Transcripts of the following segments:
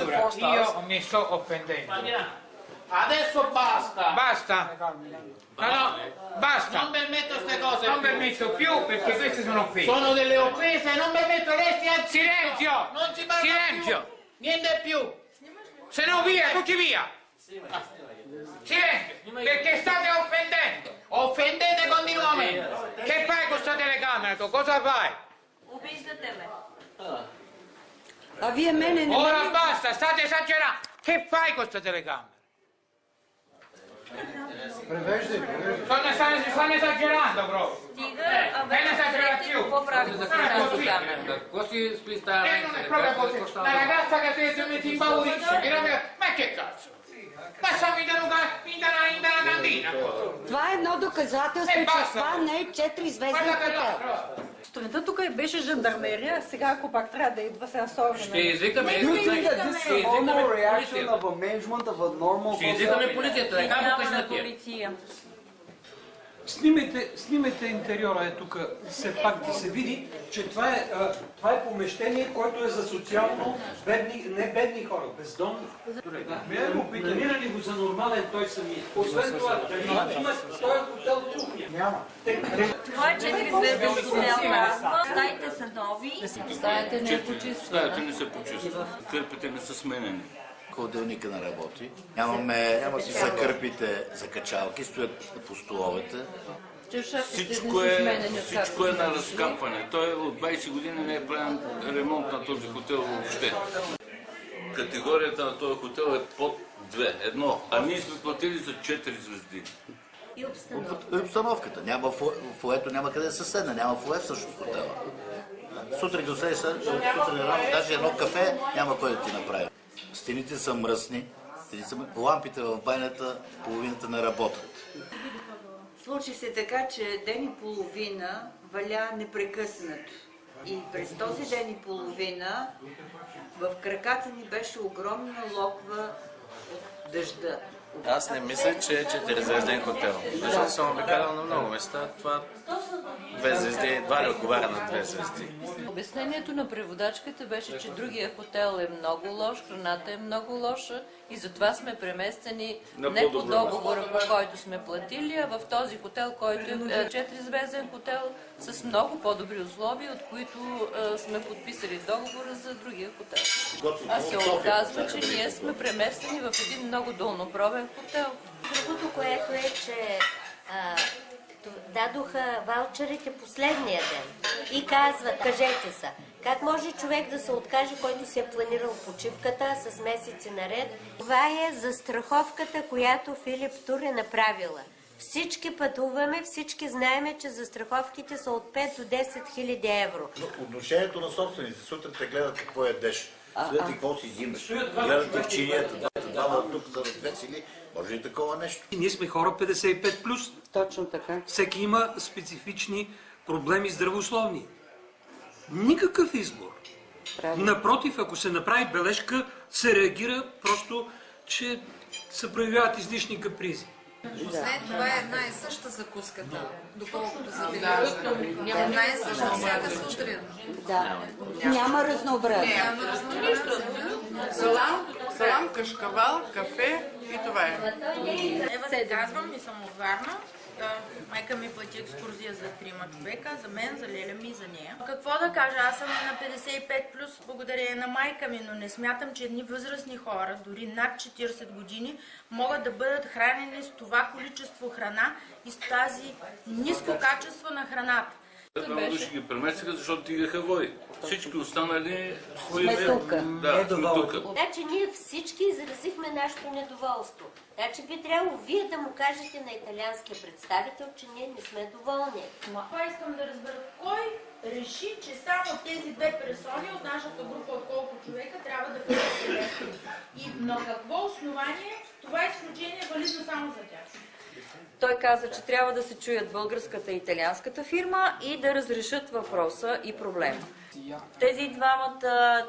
Allora, io mi sto offendendo. Adesso basta! Basta? No, basta. Non permetto queste cose! Non permetto più perché queste sono offese. Sono delle offese, non permetto lei stia... Silenzio! Non si parla Silenzio! più! Niente più! Se no via, tutti via! Silenzio! Perché state offendendo! Offendete continuamente! Che fai con questa telecamera tu? Cosa fai? Обиждате ме. А вие мене не Ora basta, state esagerando! Che fai con questa telecamera? Stanno esagerando proprio! Стига, Не esagerazione. какво правите с тази камера? Cosa si spista? Non è proprio così! La ragazza che si impaurisce! Ma che cazzo? Ma stiamo in una cantina! Това е едно доказателство, че баста, това не е 4 звезден Guarda che хотел. là! Сутринта тук беше жандармерия, сега ако пак трябва да идва сега Ще совреме. извикаме Do you think that this is a normal reaction полицията. of a management of a normal Ще извикаме hotel? полицията, да кажем Няма кажи на на тия. полиция. Снимайте интериора е тук, все пак да се види, че това е помещение, което е за социално бедни, не бедни хора, бездомни. Планирали го за нормален той самия. Освен това, дали има този хотел кухня? Няма. Това е 4-звезден хотел. Стаите са нови. Стаята не е почиствана. Стаята не са почиствани, кърпите не са сменени. Ходилника не работи. Нямаме закърпите за качалки, стоят по столовете. Всичко е на разкапване. Той от 20 години не е правен ремонт на този хотел въобще. Категорията на този хотел е под 2, едно, а ние сме платили за 4 звезди. И обстановка. И обстановката. Няма фоето, няма къде да се седне, няма фое всъщност в хотела. Сутрин до сутрин рано, даже едно кафе няма кой да ти направи. Стените са мръсни, лампите в банята, половината не работят. Случи се така, че ден и половина валя непрекъснато. И през този ден и половина в краката ни беше огромна локва от дъжда. Аз не мисля, че е 4-звезден хотел, защото съм обикалял на много места. Това 2 звезди едва ли отговаря на 2 звезди. Обяснението на преводачката беше, че другия хотел е много лош, храната е много лоша и затова сме преместени не по договора, по който сме платили, а в този хотел, който е 4-звезден хотел с много по-добри условия, от които сме подписали договора за другия хотел. А се оказва, че ние сме преместени в един много долнопробен хотел. Другото, което е, че дадоха ваучерите последния ден и казват, кажете са, как може човек да се откаже, който си е планирал почивката с месеци наред? Това е застраховката, която Филип Тур е направила. Всички пътуваме, всички знаеме, че застраховките са от 5 до 10 хиляди евро. Отношението на собствените, сутрин те гледат какво ядеш, гледат и какво си взимаш, гледат и в чинията, двама тук за весели, може ли такова нещо? Ние сме хора 55+. Точно така. Всеки има специфични проблеми здравословни. Никакъв избор. Напротив, ако се направи бележка, се реагира просто, че се проявяват излишни капризи. Освен това е една и съща закуската, доколкото забелязвам. Една и съща всяка сутрин. Да. Няма разнообразие. Няма разнообразие. Салам, кашкавал, кафе и това е. Ева се казвам и съм от Варна. Майка ми плати екскурзия за 3 човека, за мен, за леля ми и за нея. Какво да кажа, аз съм на 55+, благодарение на майка ми, но не смятам, че едни възрастни хора, дори над 40 години, могат да бъдат хранени с това количество храна и с тази ниско качество на храната. Двама души ги преместиха, защото тигаха води. Всички останали Сме тук. Да, сме тук. Значи ние всички изразихме нашето недоволство. Значи би трябвало вие да му кажете на италианския представител, че ние не сме доволни. Това искам да разбера. Кой реши, че само тези две персони от нашата група от колко човека трябва да бъдат преместени? И на какво основание това изключение е валидно само за тях? Той каза, че трябва да се чуят българската и италианската фирма и да разрешат въпроса и проблема.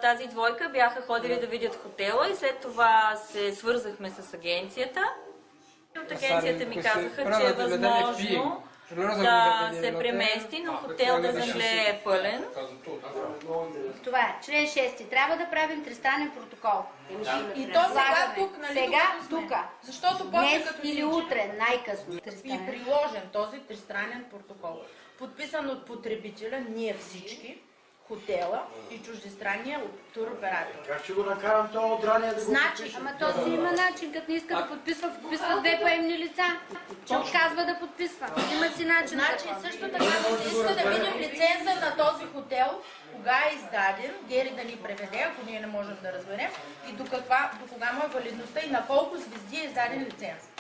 Тази двойка бяха ходили да видят хотела и след това се свързахме с агенцията. От агенцията ми казаха, че е възможно да се премести, но хотел да Англия е пълен. Това е. Член 6. Трябва да правим тристранен протокол. И то сега тук, нали? Сега тук. Защото после Днес като или утре, най-късно. и приложен този тристранен протокол, подписан от потребителя, ние всички, хотела и чуждестранния туроператор. Как ще го накарам това отрание да го Значи, ама то си има начин, като не иска да подписва две поемни лица. Че отказва да подписва. Има си начин. Значи също така да се иска да видим лиценза на този хотел, кога е издаден, Гери да ни преведе, ако ние не можем да разберем, и до кога му е валидността и на колко звезди е издаден лиценз.